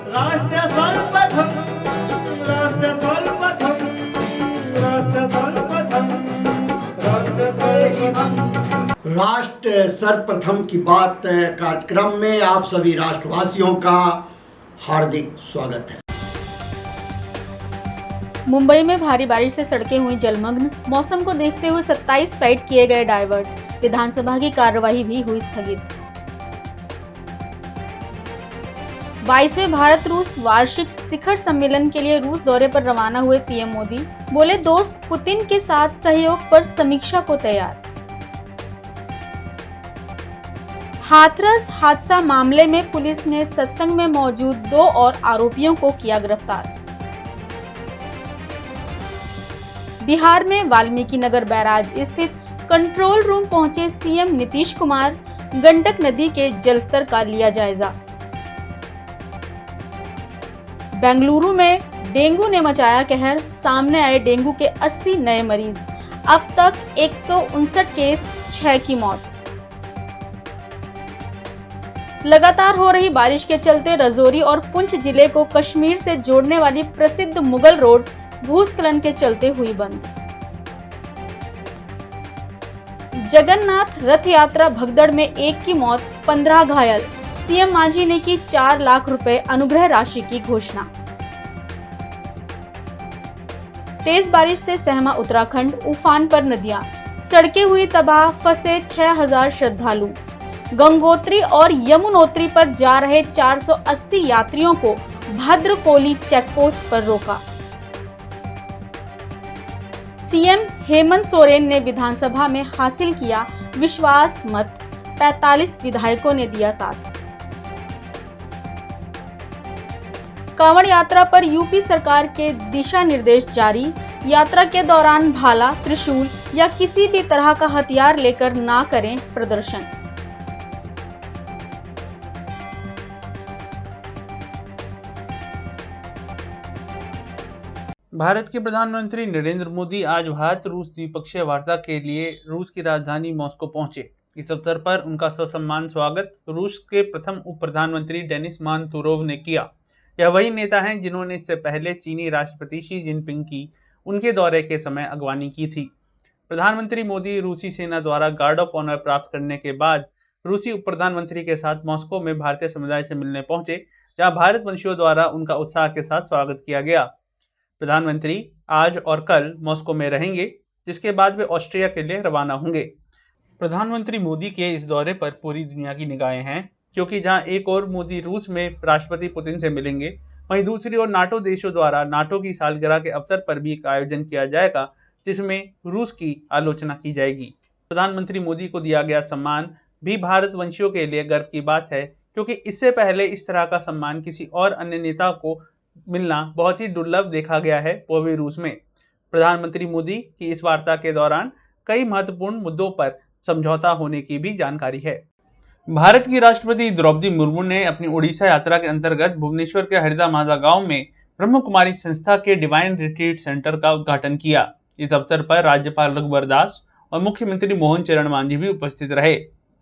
राष्ट्र सर्वप्रथम, राष्ट्र सर्वप्रथम, राष्ट्र सर्वप्रथम, राष्ट्र सर्वप्रथम। राष्ट्र सर्वप्रथम की बात कार्यक्रम में आप सभी राष्ट्रवासियों का हार्दिक स्वागत है। मुंबई में भारी बारिश से सड़कें हुई जलमग्न। मौसम को देखते हुए 27 फ्लाइट किए गए डायवर्ट। विधानसभा की कार्यवाही भी हुई स्थगित। 22वें भारत रूस वार्षिक शिखर सम्मेलन के लिए रूस दौरे पर रवाना हुए पीएम मोदी। बोले दोस्त पुतिन के साथ सहयोग पर समीक्षा को तैयार। हाथरस हादसा मामले में पुलिस ने सत्संग में मौजूद 2 और आरोपियों को किया गिरफ्तार। बिहार में वाल्मीकि नगर बैराज स्थित कंट्रोल रूम पहुंचे सीएम नीतीश कुमार। गंडक नदी के जलस्तर का लिया जायजा। बेंगलुरु में डेंगू ने मचाया कहर। सामने आए डेंगू के 80 नए मरीज। अब तक 159 केस, 6 की मौत। लगातार हो रही बारिश के चलते राजौरी और पुंछ जिले को कश्मीर से जोड़ने वाली प्रसिद्ध मुगल रोड भूस्खलन के चलते हुई बंद। जगन्नाथ रथ यात्रा भगदड़ में 1 की मौत, 15 घायल। सीएम मांझी ने की 4 लाख रुपए अनुग्रह राशि की घोषणा। तेज बारिश से सहमा उत्तराखंड, उफान पर नदियां। सड़कें हुई तबाह, फंसे 6000 श्रद्धालु। गंगोत्री और यमुनोत्री पर जा रहे 480 यात्रियों को भद्रकोली चेकपोस्ट पर रोका। सीएम हेमंत सोरेन ने विधानसभा में हासिल किया विश्वास मत। 45 विधायकों ने दिया साथ। कांवड़ यात्रा पर यूपी सरकार के दिशा निर्देश जारी। यात्रा के दौरान भाला, त्रिशूल या किसी भी तरह का हथियार लेकर ना करें प्रदर्शन। भारत के प्रधानमंत्री नरेंद्र मोदी आज भारत रूस द्विपक्षीय वार्ता के लिए रूस की राजधानी मॉस्को पहुंचे। इस अवसर पर उनका ससम्मान स्वागत रूस के प्रथम उप प्रधानमंत्री डेनिस मानतुरोव ने किया। यह वही नेता हैं जिन्होंने इससे पहले चीनी राष्ट्रपति शी जिनपिंग की उनके दौरे के समय अगवानी की थी। प्रधानमंत्री मोदी रूसी सेना द्वारा गार्ड ऑफ ऑनर प्राप्त करने के बाद रूसी उप प्रधानमंत्री के साथ मॉस्को में भारतीय समुदाय से मिलने पहुंचे, जहां भारत वंशियों द्वारा उनका उत्साह के साथ स्वागत किया गया। प्रधानमंत्री आज और कल मॉस्को में रहेंगे, जिसके बाद वे ऑस्ट्रिया के लिए रवाना होंगे। प्रधानमंत्री मोदी के इस दौरे पर पूरी दुनिया की निगाहें हैं, क्योंकि जहां एक ओर मोदी रूस में राष्ट्रपति पुतिन से मिलेंगे, वहीं दूसरी ओर नाटो देशों द्वारा नाटो की सालगिरह के अवसर पर भी एक आयोजन किया जाएगा, जिसमें रूस की आलोचना की जाएगी। प्रधानमंत्री मोदी को दिया गया सम्मान भी भारत वंशियों के लिए गर्व की बात है, क्योंकि इससे पहले इस तरह का सम्मान किसी और अन्य नेता को मिलना बहुत ही दुर्लभ देखा गया है, वो भी रूस में। प्रधानमंत्री मोदी की इस वार्ता के दौरान कई महत्वपूर्ण मुद्दों पर समझौता होने की भी जानकारी है। भारत की राष्ट्रपति द्रौपदी मुर्मू ने अपनी उड़ीसा यात्रा के अंतर्गत भुवनेश्वर के हरिदा माझा गांव में ब्रह्म कुमारी संस्था के डिवाइन रिट्रीट सेंटर का उद्घाटन किया। इस अवसर पर राज्यपाल रघुवर दास और मुख्यमंत्री मोहन चरण मांझी भी उपस्थित रहे।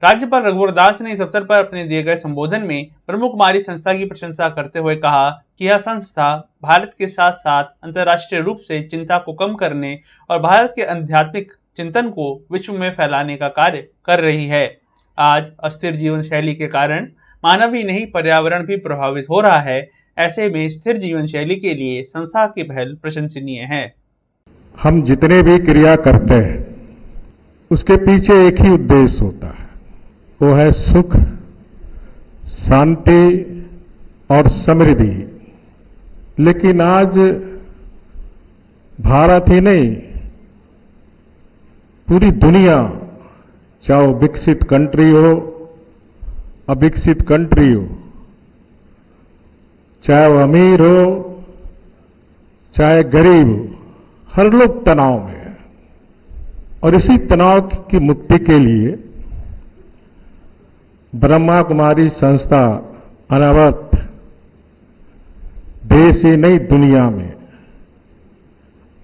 राज्यपाल रघुवर दास ने इस अवसर पर अपने दिए गए संबोधन में ब्रह्म कुमारी संस्था की प्रशंसा करते हुए कहा कि यह संस्था भारत के साथ साथ अंतर्राष्ट्रीय रूप से चिंता को कम करने और भारत के आध्यात्मिक चिंतन को विश्व में फैलाने का कार्य कर रही है। आज अस्थिर जीवन शैली के कारण मानव ही नहीं पर्यावरण भी प्रभावित हो रहा है। ऐसे में स्थिर जीवन शैली के लिए संस्था की पहल प्रशंसनीय है। हम जितने भी क्रिया करते हैं उसके पीछे एक ही उद्देश्य होता है, वो है सुख, शांति और समृद्धि। लेकिन आज भारत ही नहीं, पूरी दुनिया, चाहे वो विकसित कंट्री हो, अविकसित कंट्री हो, चाहे वो अमीर हो, चाहे गरीब हो, हर लोग तनाव में है। और इसी तनाव की मुक्ति के लिए ब्रह्मा कुमारी संस्था अनवरत देश ही नहीं दुनिया में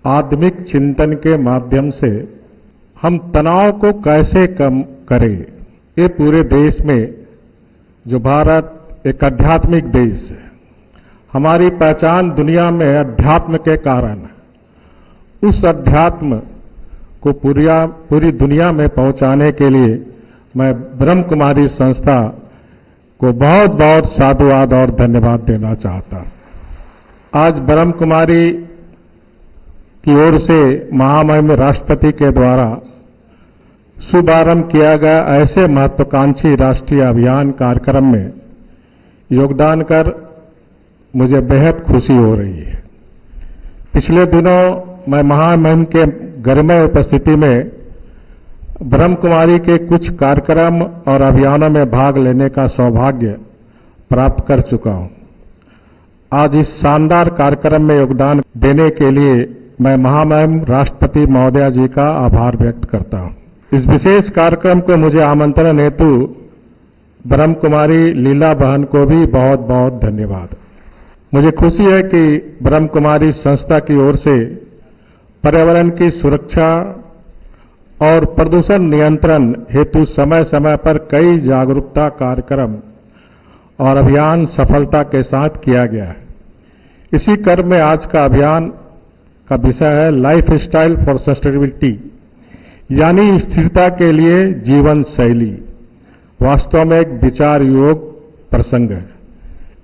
आध्यात्मिक चिंतन के माध्यम से हम तनाव को कैसे कम करें, ये पूरे देश में, जो भारत एक आध्यात्मिक देश है, हमारी पहचान दुनिया में अध्यात्म के कारण है। उस अध्यात्म को पूरी दुनिया में पहुंचाने के लिए मैं ब्रह्म कुमारी संस्था को बहुत बहुत साधुवाद और धन्यवाद देना चाहता हूं। आज ब्रह्म कुमारी की ओर से महामहिम राष्ट्रपति के द्वारा शुभारंभ किया गया ऐसे महत्वाकांक्षी राष्ट्रीय अभियान कार्यक्रम में योगदान कर मुझे बेहद खुशी हो रही है। पिछले दिनों मैं महामहिम के गरिमय उपस्थिति में ब्रह्म कुमारी के कुछ कार्यक्रम और अभियानों में भाग लेने का सौभाग्य प्राप्त कर चुका हूं। आज इस शानदार कार्यक्रम में योगदान देने के लिए मैं महामहिम राष्ट्रपति महोदया जी का आभार व्यक्त करता हूं। इस विशेष कार्यक्रम को मुझे आमंत्रण हेतु ब्रह्म कुमारी लीला बहन को भी बहुत बहुत धन्यवाद। मुझे खुशी है कि ब्रह्म कुमारी संस्था की ओर से पर्यावरण की सुरक्षा और प्रदूषण नियंत्रण हेतु समय समय पर कई जागरूकता कार्यक्रम और अभियान सफलता के साथ किया गया है। इसी क्रम में आज का अभियान का विषय है लाइफ स्टाइल फॉर सस्टेनेबिलिटी, यानी स्थिरता के लिए जीवन शैली। वास्तव में एक विचार योग प्रसंग है।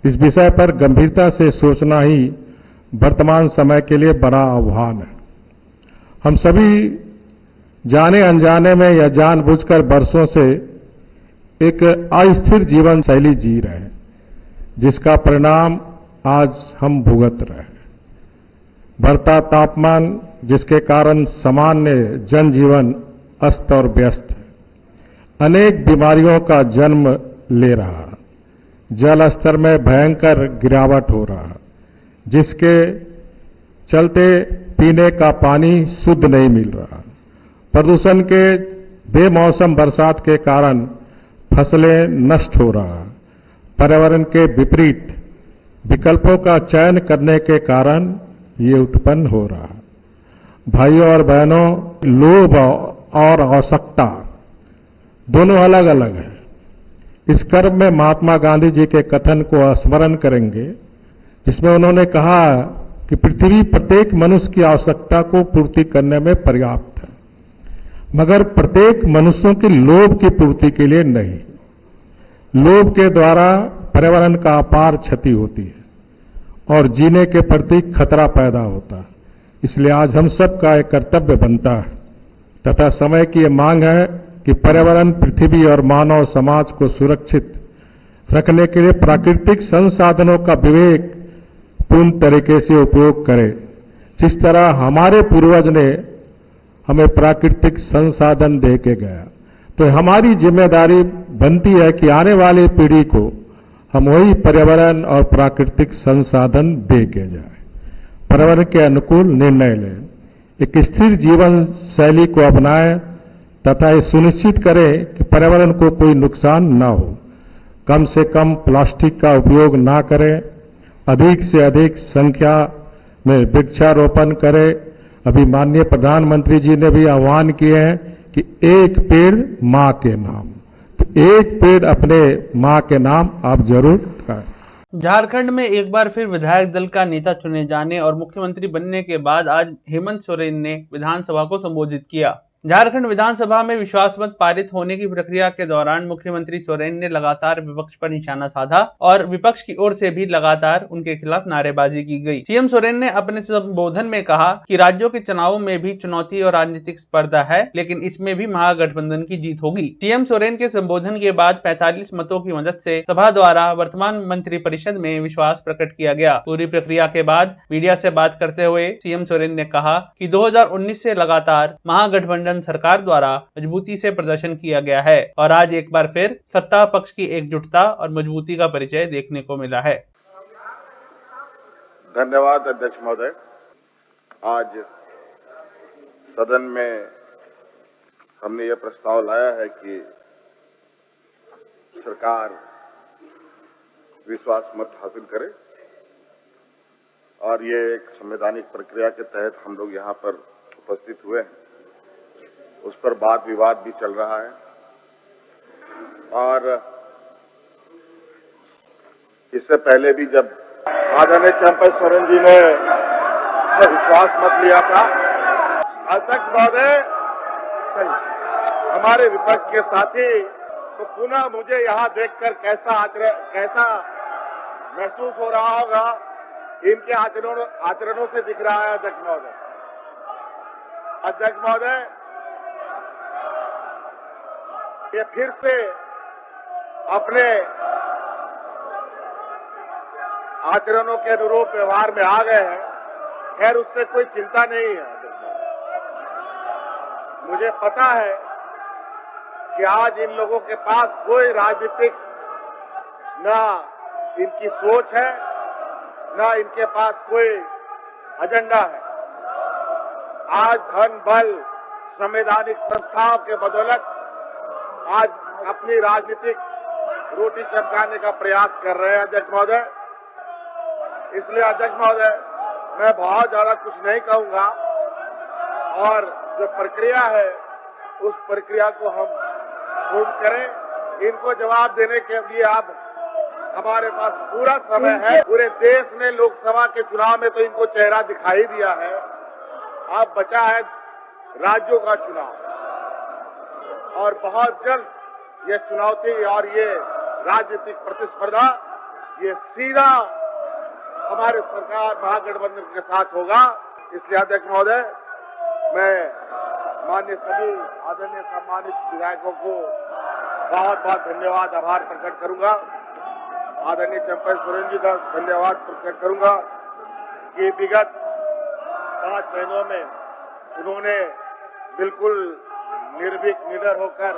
इस विषय पर गंभीरता से सोचना ही वर्तमान समय के लिए बड़ा आह्वान है। हम सभी जाने अनजाने में या जानबूझकर वर्षों से एक अस्थिर जीवन शैली जी रहे हैं, जिसका परिणाम आज हम भुगत रहे हैं। बढ़ता तापमान, जिसके कारण सामान्य जनजीवन अस्त और व्यस्त है, अनेक बीमारियों का जन्म ले रहा है। जल स्तर में भयंकर गिरावट हो रहा है, जिसके चलते पीने का पानी शुद्ध नहीं मिल रहा। प्रदूषण के बेमौसम बरसात के कारण फसलें नष्ट हो रहा। पर्यावरण के विपरीत विकल्पों का चयन करने के कारण ये उत्पन्न हो रहा। भाइयों और बहनों, लोभ और आवश्यकता दोनों अलग अलग है। इस क्रम में महात्मा गांधी जी के कथन को स्मरण करेंगे, जिसमें उन्होंने कहा कि पृथ्वी प्रत्येक मनुष्य की आवश्यकता को पूर्ति करने में पर्याप्त है, मगर प्रत्येक मनुष्यों की लोभ की पूर्ति के लिए नहीं। लोभ के द्वारा पर्यावरण का अपार क्षति होती है और जीने के प्रति खतरा पैदा होता है। इसलिए आज हम सब का एक कर्तव्य बनता है तथा समय की यह मांग है कि पर्यावरण, पृथ्वी और मानव समाज को सुरक्षित रखने के लिए प्राकृतिक संसाधनों का विवेक पूर्ण तरीके से उपयोग करें। जिस तरह हमारे पूर्वज ने हमें प्राकृतिक संसाधन दे के गया, तो हमारी जिम्मेदारी बनती है कि आने वाली पीढ़ी को हम वही पर्यावरण और प्राकृतिक संसाधन दे के जाए। पर्यावरण के अनुकूल निर्णय लें, एक स्थिर जीवन शैली को अपनाएं तथा ये सुनिश्चित करें कि पर्यावरण को कोई नुकसान न हो। कम से कम प्लास्टिक का उपयोग ना करें, अधिक से अधिक संख्या में वृक्षारोपण करें। अभी माननीय प्रधानमंत्री जी ने भी आह्वान किए हैं कि एक पेड़ मां के नाम, तो एक पेड़ अपने मां के नाम आप जरूर लगाएं। झारखंड में एक बार फिर विधायक दल का नेता चुने जाने और मुख्यमंत्री बनने के बाद आज हेमंत सोरेन ने विधानसभा को संबोधित किया। झारखंड विधानसभा में विश्वास मत पारित होने की प्रक्रिया के दौरान मुख्यमंत्री सोरेन ने लगातार विपक्ष पर निशाना साधा और विपक्ष की ओर से भी लगातार उनके खिलाफ नारेबाजी की गई। सीएम सोरेन ने अपने संबोधन में कहा कि राज्यों के चुनावों में भी चुनौती और राजनीतिक स्पर्धा है, लेकिन इसमें भी महागठबंधन की जीत होगी। सीएम सोरेन के संबोधन के बाद 45 मतों की मदद से सभा द्वारा वर्तमान मंत्रिपरिषद में विश्वास प्रकट किया गया। पूरी प्रक्रिया के बाद मीडिया से बात करते हुए सीएम सोरेन ने कहा कि 2019 से लगातार महागठबंधन सरकार द्वारा मजबूती से प्रदर्शन किया गया है और आज एक बार फिर सत्ता पक्ष की एकजुटता और मजबूती का परिचय देखने को मिला है। धन्यवाद अध्यक्ष महोदय। आज सदन में हमने यह प्रस्ताव लाया है कि सरकार विश्वास मत हासिल करे और ये एक संवैधानिक प्रक्रिया के तहत हम लोग यहाँ पर उपस्थित हुए हैं। उस पर वाद विवाद भी चल रहा है और इससे पहले भी जब आदरणीय चंपा सोरेन जी ने विश्वास मत लिया था। अध्यक्ष महोदय, हमारे विपक्ष के साथी तो पुनः मुझे यहाँ देखकर कैसा महसूस हो रहा होगा, इनके आचरणों से दिख रहा है। अध्यक्ष महोदय, ये फिर से अपने आचरणों के अनुरूप व्यवहार में आ गए हैं। खैर, उससे कोई चिंता नहीं है। मुझे पता है कि आज इन लोगों के पास कोई राजनीतिक ना इनकी सोच है, ना इनके पास कोई एजेंडा है। आज धन बल संवैधानिक संस्थाओं के बदौलत आज अपनी राजनीतिक रोटी चमकाने का प्रयास कर रहे हैं अध्यक्ष महोदय। इसलिए अध्यक्ष महोदय, मैं बहुत ज्यादा कुछ नहीं कहूंगा और जो प्रक्रिया है उस प्रक्रिया को हम पूर्ण करें। इनको जवाब देने के लिए अब हमारे पास पूरा समय है। पूरे देश में लोकसभा के चुनाव में तो इनको चेहरा दिखाई दिया है, अब बचा है राज्यों का चुनाव और बहुत जल्द ये चुनौती और ये राजनीतिक प्रतिस्पर्धा ये सीधा हमारे सरकार महागठबंधन के साथ होगा। इसलिए अध्यक्ष महोदय, मैं माननीय सभी आदरणीय सम्मानित विधायकों को बहुत बहुत धन्यवाद, आभार प्रकट करूंगा। आदरणीय चंपा सोरेन जी का धन्यवाद प्रकट करूंगा कि विगत 5 महीनों में उन्होंने बिल्कुल निर्भीक निडर होकर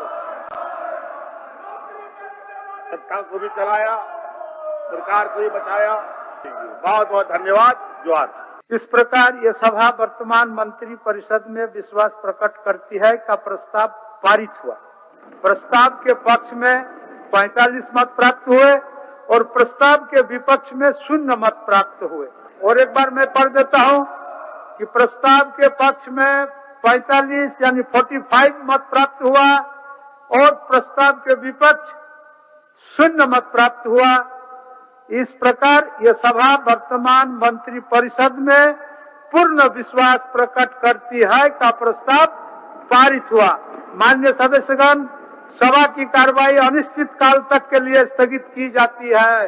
सत्ता को भी चलाया, सरकार को भी बचाया। बहुत बहुत धन्यवाद। जोहार। इस प्रकार ये सभा वर्तमान मंत्री परिषद में विश्वास प्रकट करती है का प्रस्ताव पारित हुआ। प्रस्ताव के पक्ष में 45 मत प्राप्त हुए और प्रस्ताव के विपक्ष में 0 मत प्राप्त हुए। और एक बार मैं पढ़ देता हूं कि प्रस्ताव के पक्ष में 45 यानी 45 मत प्राप्त हुआ और प्रस्ताव के विपक्ष 0 मत प्राप्त हुआ। इस प्रकार यह सभा वर्तमान मंत्री परिषद में पूर्ण विश्वास प्रकट करती है का प्रस्ताव पारित हुआ। माननीय सदस्यगण, सभा की कार्रवाई अनिश्चित काल तक के लिए स्थगित की जाती है।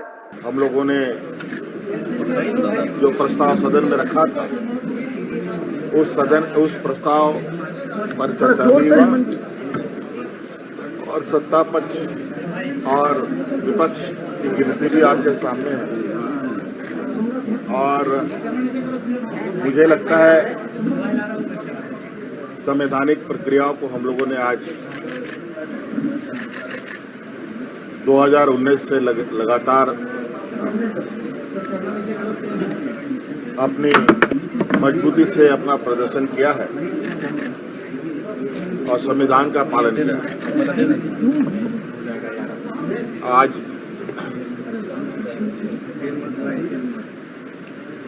हम लोगों ने जो प्रस्ताव सदन में रखा था उस प्रस्ताव पर चर्चा भी हुआ और सत्ता पक्ष और विपक्ष की गिनती भी आपके सामने है। और मुझे लगता है संवैधानिक प्रक्रियाओं को हम लोगों ने आज 2019 से लगातार अपनी मजबूती से अपना प्रदर्शन किया है और संविधान का पालन किया है। आज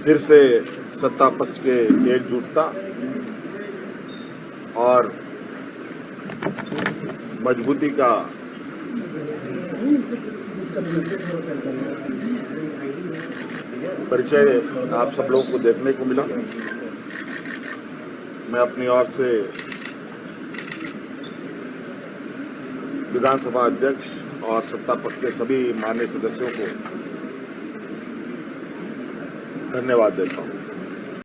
फिर से सत्ता पक्ष के एकजुटता और मजबूती का परिचय आप सब लोगों को देखने को मिला। मैं अपनी ओर से विधानसभा अध्यक्ष और सत्ता पक्ष के सभी माननीय सदस्यों को धन्यवाद देता हूँ।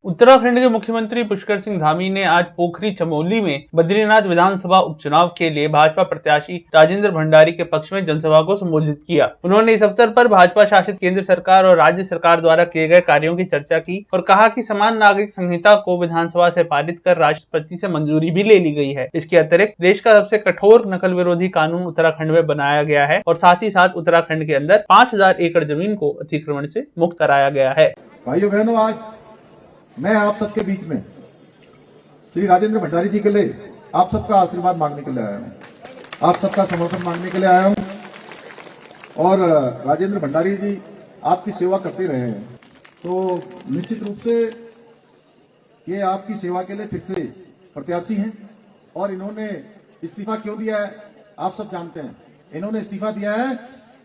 उत्तराखंड के मुख्यमंत्री पुष्कर सिंह धामी ने आज पोखरी चमोली में बद्रीनाथ विधानसभा उपचुनाव के लिए भाजपा प्रत्याशी राजेंद्र भंडारी के पक्ष में जनसभा को संबोधित किया। उन्होंने इस अवसर पर भाजपा शासित केंद्र सरकार और राज्य सरकार द्वारा किए गए कार्यों की चर्चा की और कहा कि समान नागरिक संहिता को विधानसभा से पारित कर राष्ट्रपति से मंजूरी भी ले ली गई है। इसके अतिरिक्त देश का सबसे कठोर नकल विरोधी कानून उत्तराखंड में बनाया गया है और साथ ही साथ उत्तराखंड के अंदर 5000 एकड़ जमीन को अतिक्रमण से मुक्त कराया गया है। भाइयों बहनों, आज मैं आप सबके बीच में श्री राजेंद्र भंडारी जी के लिए आप सबका आशीर्वाद मांगने के लिए आया हूं, आप सबका समर्थन मांगने के लिए आया हूं। और राजेंद्र भंडारी जी आपकी सेवा करते रहे हैं, तो निश्चित रूप से ये आपकी सेवा के लिए फिर से प्रत्याशी हैं। और इन्होंने इस्तीफा क्यों दिया है आप सब जानते हैं। इन्होंने इस्तीफा दिया है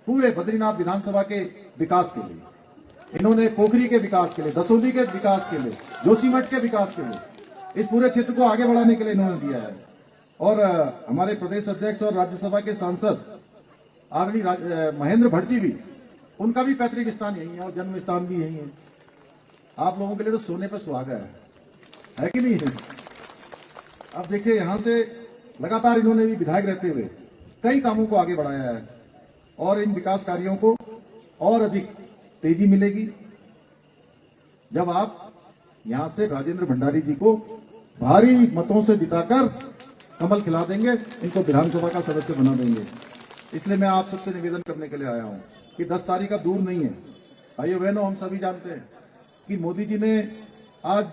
पूरे बद्रीनाथ विधानसभा के विकास के लिए। इन्होंने पोखरी के विकास के लिए, दसोली के विकास के लिए, जोशीमठ के विकास के लिए, इस पूरे क्षेत्र को आगे बढ़ाने के लिए इन्होंने दिया है। और हमारे प्रदेश अध्यक्ष और राज्यसभा के सांसद आदरणीय महेंद्र भट्टी भी, उनका भी पैतृक स्थान यही है और जन्म स्थान भी यही है। आप लोगों के लिए तो सोने पर सुहागा है कि नहीं है? अब देखिए, यहां से लगातार इन्होंने भी विधायक रहते हुए कई कामों को आगे बढ़ाया है और इन विकास कार्यों को और अधिक तेजी मिलेगी जब आप यहां से राजेंद्र भंडारी जी को भारी मतों से जिताकर कमल खिला देंगे, इनको विधानसभा का सदस्य बना देंगे। इसलिए मैं आप सबसे निवेदन करने के लिए आया हूं कि 10 तारीख का दूर नहीं है। भाइयों बहनों, हम सभी जानते हैं कि मोदी जी ने आज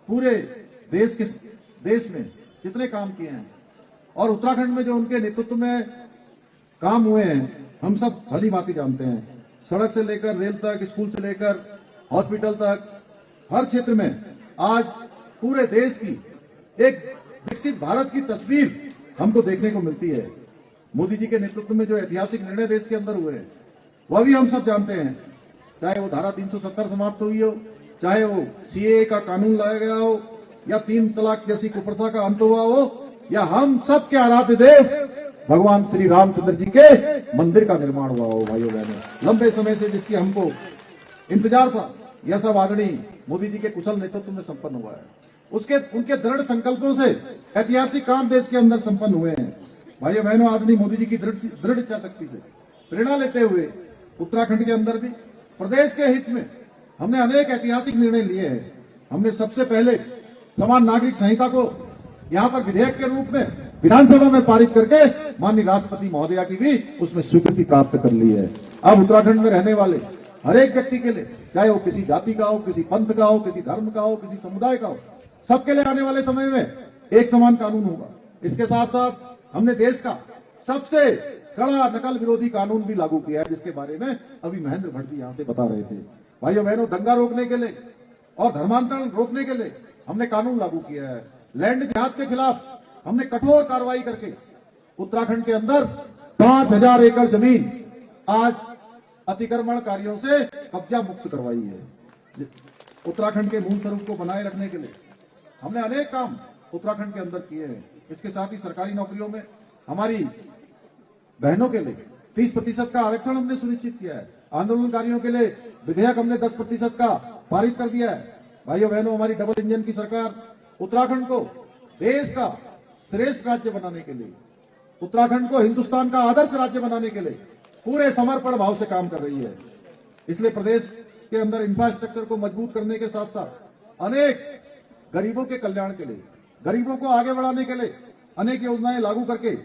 पूरे देश में जितने काम किए हैं और उत्तराखंड में जो उनके नेतृत्व में काम हुए हैं, हम सब भली भांति जानते हैं। सड़क से लेकर रेल तक, स्कूल से लेकर हॉस्पिटल तक, हर क्षेत्र में आज पूरे देश की एक विकसित भारत की तस्वीर हमको देखने को मिलती है। मोदी जी के नेतृत्व में जो ऐतिहासिक निर्णय देश के अंदर हुए हैं, वह भी हम सब जानते हैं। चाहे वो धारा 370 समाप्त हुई हो, चाहे वो सीएए का कानून लाया गया हो, या 3 तलाक जैसी कुप्रथा का अंत हुआ हो, या हम सब के आराध्य देव भगवान श्री रामचंद्र जी के मंदिर का निर्माण हुआ हो। भाइयों बहनों, लंबे समय से जिसकी हमको इंतजार था, यह सब आदरणीय मोदी जी के कुशल नेतृत्व में संपन्न हुआ है। उनके दृढ़ संकल्पों से ऐतिहासिक काम देश के अंदर संपन्न हुए हैं। भाइयों बहनों, आदरणीय मोदी जी की दृढ़ इच्छा शक्ति से प्रेरणा लेते हुए उत्तराखंड के अंदर भी प्रदेश के हित में हमने अनेक ऐतिहासिक निर्णय लिए हैं। हमने सबसे पहले समान नागरिक संहिता को यहाँ पर विधेयक के रूप में विधानसभा में पारित करके माननीय राष्ट्रपति महोदया की भी उसमें स्वीकृति प्राप्त कर ली है। अब उत्तराखंड में रहने वाले हर एक व्यक्ति के लिए, चाहे वो किसी जाति का हो, किसी पंथ का हो, किसी धर्म का हो, किसी समुदाय का हो, सबके लिए आने वाले समय में एक समान कानून होगा। इसके साथ साथ हमने देश का सबसे कड़ा नकल विरोधी कानून भी लागू किया है, जिसके बारे में अभी महेंद्र भट्ट जी यहाँ से बता रहे थे। भाइयों बहनों, दंगा रोकने के लिए और धर्मांतरण रोकने के लिए हमने कानून लागू किया है। लैंड जिहाद के खिलाफ हमने कठोर कार्रवाई करके उत्तराखंड के अंदर 5000 एकड़ जमीन आज अतिक्रमणकारियों से कब्जा मुक्त करवाई है। उत्तराखंड के मूल स्वरूप को बनाए रखने के लिए हमने अनेक काम उत्तराखंड के अंदर किए हैं। इसके साथ ही सरकारी नौकरियों में हमारी बहनों के लिए 30% का आरक्षण हमने सुनिश्चित किया है। आंदोलनकारियों के लिए विधेयक हमने 10% का पारित कर दिया है। भाइयों बहनों, हमारी डबल इंजन की सरकार उत्तराखंड को देश का श्रेष्ठ राज्य बनाने के लिए, उत्तराखंड को हिंदुस्तान का आदर्श राज्य बनाने के लिए पूरे समर्पण भाव से काम कर रही है। इसलिए प्रदेश के अंदर इंफ्रास्ट्रक्चर को मजबूत करने के साथ साथ अनेक गरीबों के कल्याण के लिए, गरीबों को आगे बढ़ाने के लिए अनेक योजनाएं लागू करके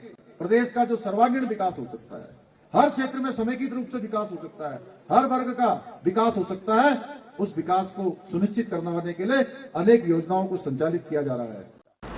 प्रदेश का जो सर्वांगीण विकास हो सकता है, हर क्षेत्र में समेकित रूप से विकास हो सकता है, हर वर्ग का विकास हो सकता है, उस विकास को सुनिश्चित करने के लिए अनेक योजनाओं को संचालित किया जा रहा है।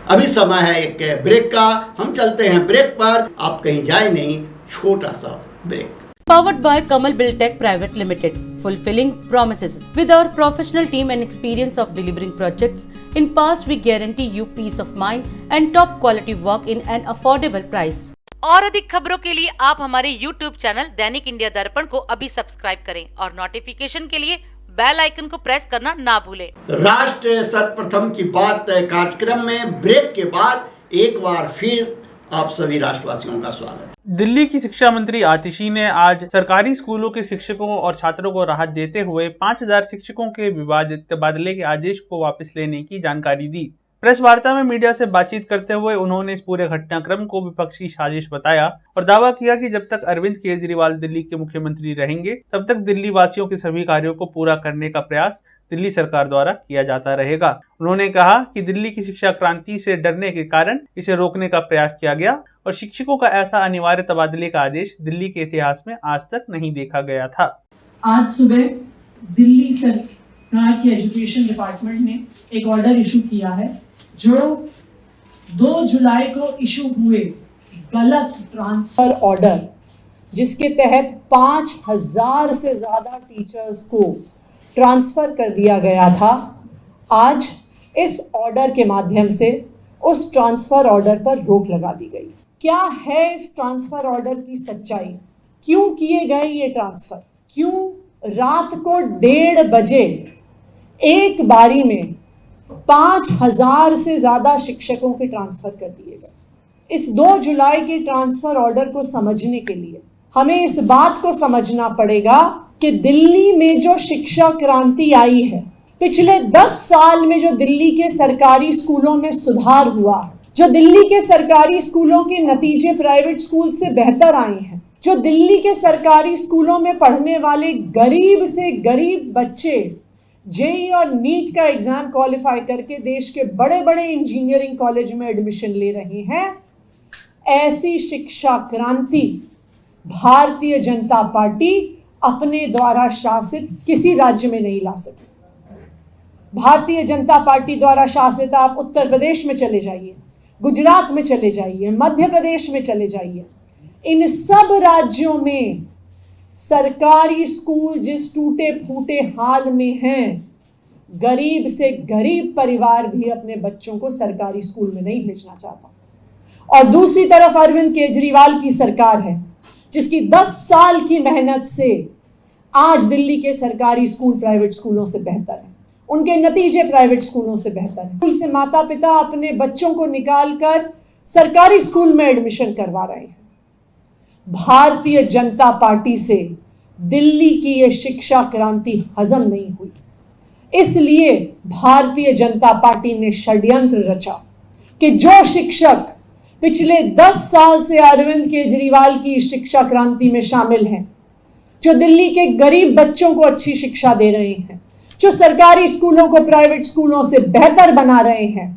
अभी समय है एक ब्रेक का। हम चलते हैं ब्रेक पर, आप कहीं जाए नहीं, छोटा सा break. Powered by Kamal Buildtech Private Limited, fulfilling promises. With our professional team and experience of delivering projects, in past we guarantee you peace of mind and top quality work in an affordable price. और अधिक खबरों के लिए आप हमारे YouTube channel दैनिक India दर्पण को अभी सब्सक्राइब करें और नोटिफिकेशन के लिए बेल आइकन को प्रेस करना ना भूलें। राष्ट्र सर्वप्रथम की बात कार्यक्रम में ब्रेक के बाद एक बार फिर आप सभी राष्ट्रवासियों का स्वागत। दिल्ली की शिक्षा मंत्री आतिशी ने आज सरकारी स्कूलों के शिक्षकों और छात्रों को राहत देते हुए 5000 शिक्षकों के विवादित तबादले के आदेश को वापस लेने की जानकारी दी। प्रेस वार्ता में मीडिया से बातचीत करते हुए उन्होंने इस पूरे घटनाक्रम को विपक्ष की साजिश बताया और दावा किया कि जब तक अरविंद केजरीवाल दिल्ली के मुख्यमंत्री रहेंगे, तब तक दिल्ली वासियों के सभी कार्यों को पूरा करने का प्रयास दिल्ली सरकार द्वारा किया जाता रहेगा। उन्होंने कहा कि दिल्ली की शिक्षा क्रांति से डरने के कारण इसे रोकने का प्रयास किया गया और शिक्षकों का ऐसा अनिवार्य तबादले का आदेश दिल्ली के इतिहास में आज तक नहीं देखा गया था। आज सुबह दिल्ली सरकार के एजुकेशन डिपार्टमेंट ने एक ऑर्डर इशू किया है, जो 2 जुलाई को इशू हुए गलत ट्रांसफर ऑर्डर, जिसके तहत 5000 से ज्यादा टीचर्स को ट्रांसफर कर दिया गया था। आज इस ऑर्डर के माध्यम से उस ट्रांसफर ऑर्डर पर रोक लगा दी गई। क्या है इस ट्रांसफर ऑर्डर की सच्चाई? क्यों किए गए ये ट्रांसफर? क्यों रात को 1:30 बजे एक बारी में 5,000 से ज्यादा शिक्षकों के ट्रांसफर कर दिए गए। इस 2 जुलाई के ट्रांसफर ऑर्डर को समझने के लिए हमें इस बात को समझना पड़ेगा कि दिल्ली में जो शिक्षा क्रांति आई है, पिछले 10 साल में जो दिल्ली के सरकारी स्कूलों में सुधार हुआ, जो दिल्ली के सरकारी स्कूलों के नतीजे प्राइवेट स्कूल से बेहतर आए हैं, जो दिल्ली के सरकारी स्कूलों में पढ़ने वाले गरीब से गरीब बच्चे जेईई और नीट का एग्जाम क्वालिफाई करके देश के बड़े बड़े इंजीनियरिंग कॉलेज में एडमिशन ले रहे हैं, ऐसी शिक्षा क्रांति भारतीय जनता पार्टी अपने द्वारा शासित किसी राज्य में नहीं ला सकी। भारतीय जनता पार्टी द्वारा शासित आप उत्तर प्रदेश में चले जाइए, गुजरात में चले जाइए, मध्य प्रदेश में चले जाइए, इन सब राज्यों में सरकारी स्कूल जिस टूटे फूटे हाल में हैं, गरीब से गरीब परिवार भी अपने बच्चों को सरकारी स्कूल में नहीं भेजना चाहता। और दूसरी तरफ अरविंद केजरीवाल की सरकार है जिसकी 10 साल की मेहनत से आज दिल्ली के सरकारी स्कूल प्राइवेट स्कूलों से बेहतर हैं, उनके नतीजे प्राइवेट स्कूलों से बेहतर हैं। स्कूल से माता पिता अपने बच्चों को निकालकर सरकारी स्कूल में एडमिशन करवा रहे हैं। भारतीय जनता पार्टी से दिल्ली की ये शिक्षा क्रांति हजम नहीं हुई, इसलिए भारतीय जनता पार्टी ने षड्यंत्र रचा कि जो शिक्षक पिछले 10 साल से अरविंद केजरीवाल की शिक्षा क्रांति में शामिल हैं, जो दिल्ली के गरीब बच्चों को अच्छी शिक्षा दे रहे हैं, जो सरकारी स्कूलों को प्राइवेट स्कूलों से बेहतर बना रहे हैं,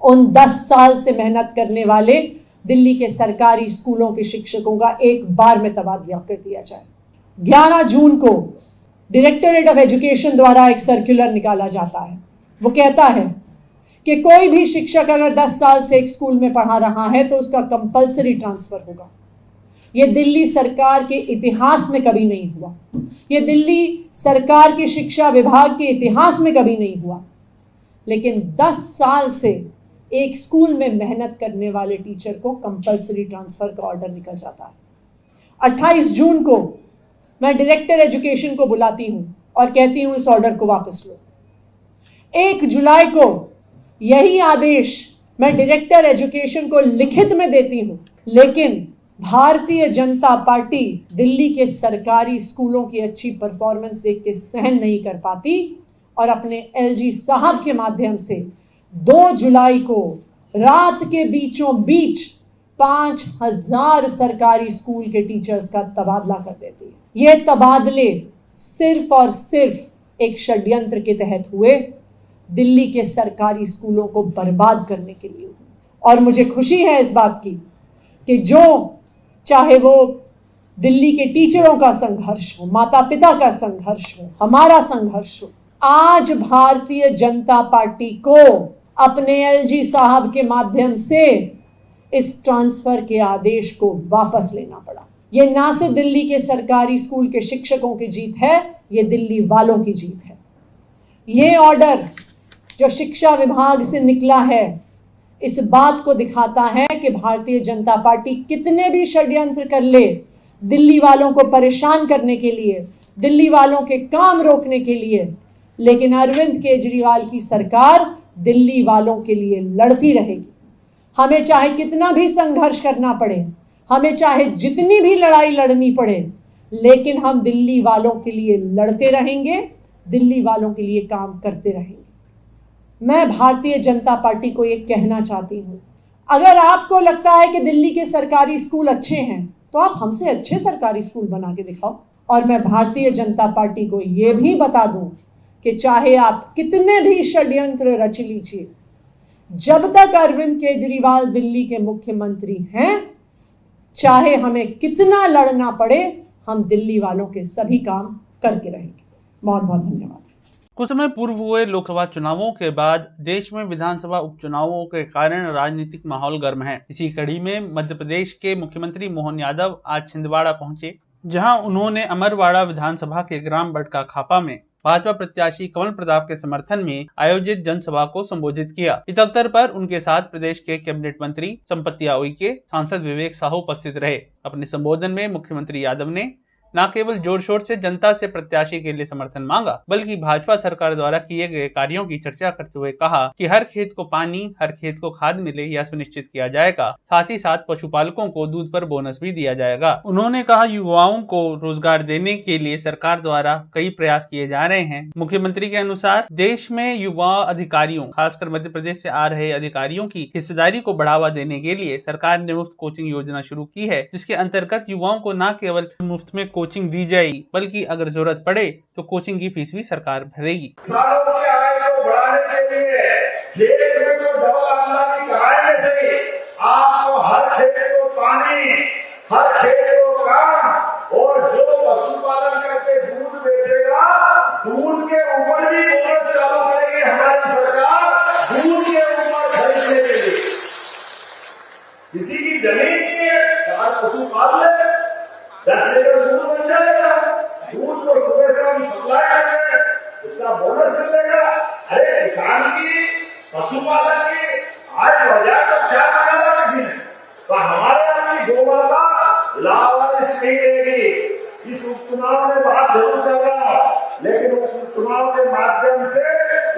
उन 10 साल से मेहनत करने वाले दिल्ली के सरकारी स्कूलों के शिक्षकों का एक बार में तबादला कर दिया जाए। 11 जून को डायरेक्टरेट ऑफ एजुकेशन द्वारा एक सर्कुलर निकाला जाता है। वो कहता है कि कोई भी शिक्षक अगर 10 साल से एक स्कूल में पढ़ा रहा है तो उसका कंपलसरी ट्रांसफर होगा। ये दिल्ली सरकार के इतिहास में कभी नहीं हुआ, ये दिल्ली सरकार के शिक्षा विभाग के इतिहास में कभी नहीं हुआ। लेकिन 10 साल से एक स्कूल में मेहनत करने वाले टीचर को कंपलसरी ट्रांसफर का ऑर्डर निकल जाता है। 28 जून को मैं डायरेक्टर एजुकेशन को बुलाती हूं और कहती हूं इस ऑर्डर को वापस लो। 1 जुलाई को यही आदेश मैं डायरेक्टर एजुकेशन को लिखित में देती हूं, लेकिन भारतीय जनता पार्टी दिल्ली के सरकारी स्कूलों की अच्छी परफॉर्मेंस देख के सहन नहीं कर पाती और अपने एलजी साहब के माध्यम से 2 जुलाई को रात के बीचों बीच 5,000 सरकारी स्कूल के टीचर्स का तबादला कर देती है। ये तबादले सिर्फ और सिर्फ एक षड्यंत्र के तहत हुए, दिल्ली के सरकारी स्कूलों को बर्बाद करने के लिए। और मुझे खुशी है इस बात की कि जो चाहे वो दिल्ली के टीचरों का संघर्ष हो, माता पिता का संघर्ष हो, हमारा संघर्ष हो, आज भारतीय जनता पार्टी को अपने एलजी साहब के माध्यम से इस ट्रांसफर के आदेश को वापस लेना पड़ा। ये ना सिर्फ दिल्ली के सरकारी स्कूल के शिक्षकों की जीत है, ये दिल्ली वालों की जीत है। ये ऑर्डर जो शिक्षा विभाग से निकला है इस बात को दिखाता है कि भारतीय जनता पार्टी कितने भी षड्यंत्र कर ले दिल्ली वालों को परेशान करने के लिए, दिल्ली वालों के काम रोकने के लिए, लेकिन अरविंद केजरीवाल की सरकार दिल्ली वालों के लिए लड़ती रहेगी। हमें चाहे कितना भी संघर्ष करना पड़े, हमें चाहे जितनी भी लड़ाई लड़नी पड़े, लेकिन हम दिल्ली वालों के लिए लड़ते रहेंगे, दिल्ली वालों के लिए काम करते रहेंगे। मैं भारतीय जनता पार्टी को ये कहना चाहती हूँ, अगर आपको लगता है कि दिल्ली के सरकारी स्कूल अच्छे हैं तो आप हमसे अच्छे सरकारी स्कूल बना के दिखाओ। और मैं भारतीय जनता पार्टी को ये भी बता दूं कि चाहे आप कितने भी षड्यंत्र रच लीजिए, जब तक अरविंद केजरीवाल दिल्ली के मुख्यमंत्री हैं, चाहे हमें कितना लड़ना पड़े, हम दिल्ली वालों के सभी काम करके रहेंगे। बहुत बहुत धन्यवाद। कुछ समय पूर्व हुए लोकसभा चुनावों के बाद देश में विधानसभा उपचुनावों के कारण राजनीतिक माहौल गर्म है। इसी कड़ी में मध्य प्रदेश के मुख्यमंत्री मोहन यादव आज छिंदवाड़ा पहुंचे, जहां उन्होंने अमरवाड़ा विधानसभा के ग्राम बटका खापा में भाजपा प्रत्याशी कमल प्रताप के समर्थन में आयोजित जनसभा को संबोधित किया। इस अवसर पर उनके साथ प्रदेश के कैबिनेट मंत्री संपत्ति उइके, सांसद विवेक साहू उपस्थित रहे। अपने संबोधन में मुख्यमंत्री यादव ने न केवल जोर शोर से जनता से प्रत्याशी के लिए समर्थन मांगा, बल्कि भाजपा सरकार द्वारा किए गए कार्यों की चर्चा करते हुए कहा कि हर खेत को पानी, हर खेत को खाद मिले यह सुनिश्चित किया जाएगा। साथ ही साथ पशुपालकों को दूध पर बोनस भी दिया जाएगा। उन्होंने कहा युवाओं को रोजगार देने के लिए सरकार द्वारा कई प्रयास किए जा रहे हैं। मुख्यमंत्री के अनुसार देश में युवा अधिकारियों, खासकर मध्य प्रदेश से आ रहे अधिकारियों की हिस्सेदारी को बढ़ावा देने के लिए सरकार ने मुफ्त कोचिंग योजना शुरू की है, जिसके अंतर्गत युवाओं को न केवल मुफ्त में कोचिंग दी जाएगी, बल्कि अगर जरूरत पड़े तो कोचिंग की फीस भी सरकार भरेगी। किसानों की आय को बढ़ाने के लिए खेत में जो डबल आमदनी कराने से आपको हर खेत को पानी, हर खेत को काम, और जो पशुपालन करके दूध बेचेगा दूध के ऊपर भी बोनस चालू करेगी हमारी सरकार। दूध के ऊपर खरीदने के लिए किसी की जमीन नहीं है, 4 पशु पाल ले, 10 लीटर दूध बन जाएगा। दूध को सुबह शाम सप्लाई करेंगे, उसका बोनस मिलेगा। अरे किसान की, पशुपालन की आय बढ़ जाए तो क्या करेगा किसी ने? तो हमारे यहाँ की गोमाता लावारिस नहीं रहेगी। इस उपचुनाव में बात जरूर कर रहा हूँ, लेकिन उपचुनाव के माध्यम से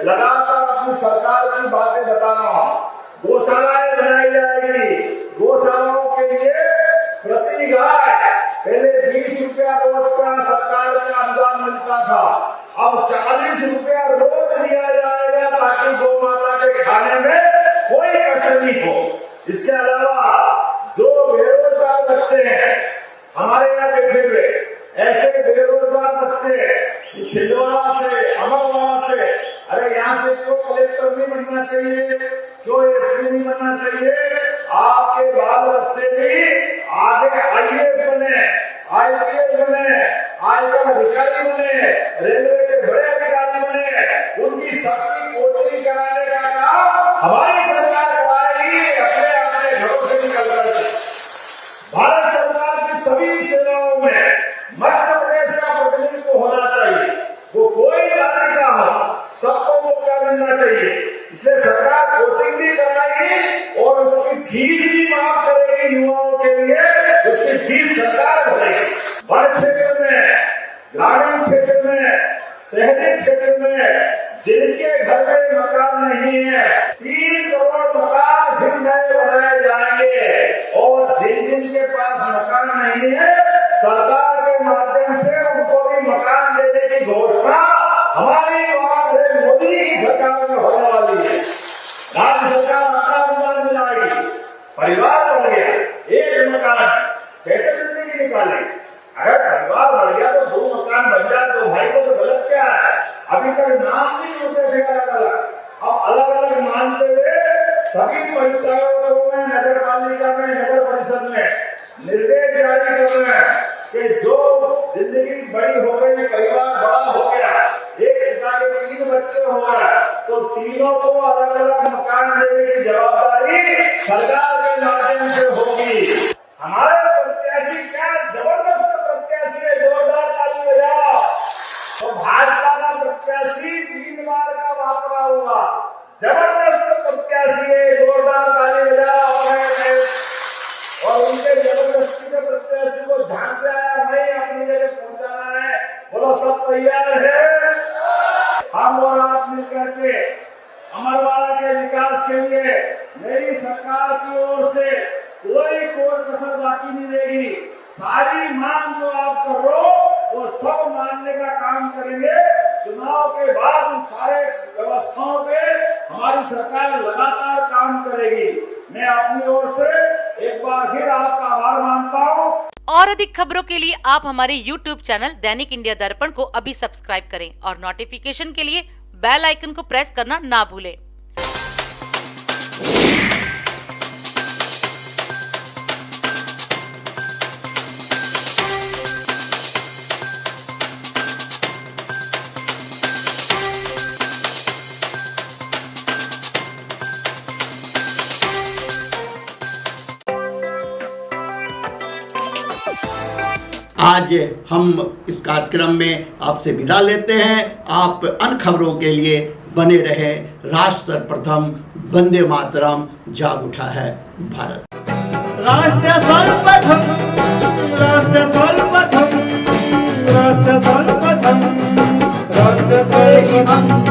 लगातार अपनी सरकार की बातें बता रहा हूँ। गौशालाएं बनाई जाएगी। गौशालाओं के लिए प्रति गाय पहले 20 रुपया रोज का सरकार का अनुदान मिलता था, अब 40 रुपया रोज दिया जाएगा, ताकि गौ माता के खाने में कोई कष्ट नहीं हो। इसके अलावा जो बेरोजगार बच्चे हैं हमारे यहाँ बैठे हुए, ऐसे बेरोजगार बच्चे छिंदवाड़ा से, अमरवाड़ा से, अरे यहाँ से क्यों कलेक्टर नहीं बनना चाहिए, क्यों एसपी नहीं बनना चाहिए? आपके बाल बच्चे भी आगे IAS बने, IPS बने, आयकर अधिकारी बने, रेलवे के बड़े अधिकारी बने, उनकी सबकी कोचिंग कराने का काम हमारी सरकार कराएगी अपने घरों से निकल कर। भारत सरकार की सभी सेवाओं में मध्य प्रदेश का प्रतिनिधित्व होना चाहिए, वो कोई जाति का हो, सबको मौका मिलना चाहिए। इसलिए सरकार कोचिंग भी कराएगी और उसकी फीस भी माफ करेगी युवाओं के लिए, उसकी फीस सरकार भरेगी। वन क्षेत्र में, ग्रामीण क्षेत्र में, शहरी क्षेत्र में जिनके घर में मकान नहीं है, 3 करोड़ मकान फिर नए बनाए जाएंगे, और जिनके पास मकान नहीं है सरकार के माध्यम से उनको भी मकान देने की घोषणा हमारी नरेंद्र मोदी की सरकार में होने वाली है। राज्य सरकार अपना अनुदान मिलाएगी, परिवार बढ़ गया, 1 मकान कैसे जिंदगी निकालेगी? अगर परिवार बढ़ गया तो 2 मकान बन जाए तो भाई को तो गलत क्या है? अभी तक नाम नहीं होते थे अलग अलग, अब अलग अलग मानते हुए सभी पंचायतों में, नगर पालिका में, नगर परिषद में निर्देश जारी कर रहे हैं कि जो जिंदगी बड़ी हो गई, परिवार बड़ा हो गया, एक पिता के 3 बच्चे हो गए, तो तीनों को अलग अलग मकान देने की जवाबदारी सरकार के माध्यम से होगी। हमारे प्रत्याशी क्या जबरदस्त प्रत्याशी है, जोरदार ताली बजाओ। तो भाजपा का प्रत्याशी 3 बार का वापरा हुआ, जबरदस्त प्रत्याशी है, जोरदार ताली बजाओ। और उनके जबरदस्ती के प्रत्याशी को जहां से आया नहीं अपनी जगह पहुंचाना है, बोलो सब तैयार है? हम और आप मिलकर के अमरवाड़ा के विकास के लिए मेरी सरकार की ओर से कोई कसर बाकी नहीं रहेगी। सारी मांग जो आप करो वो सब मानने का काम करेंगे। चुनाव के बाद उन सारे व्यवस्थाओं पे हमारी सरकार लगातार काम करेगी। मैं अपनी ओर से एक बार फिर आपका आभार मानता हूँ। और अधिक खबरों के लिए आप हमारे YouTube चैनल दैनिक इंडिया दर्पण को अभी सब्सक्राइब करें और नोटिफिकेशन के लिए बेल आइकन को प्रेस करना ना भूलें। आज हम इस कार्यक्रम में आपसे विदा लेते हैं। आप अन्य खबरों के लिए बने रहे। राष्ट्र सर्वप्रथम, वंदे मातरम, जाग उठा है भारत। राष्ट्र सर्वप्रथम, राष्ट्र सर्वप्रथम। हम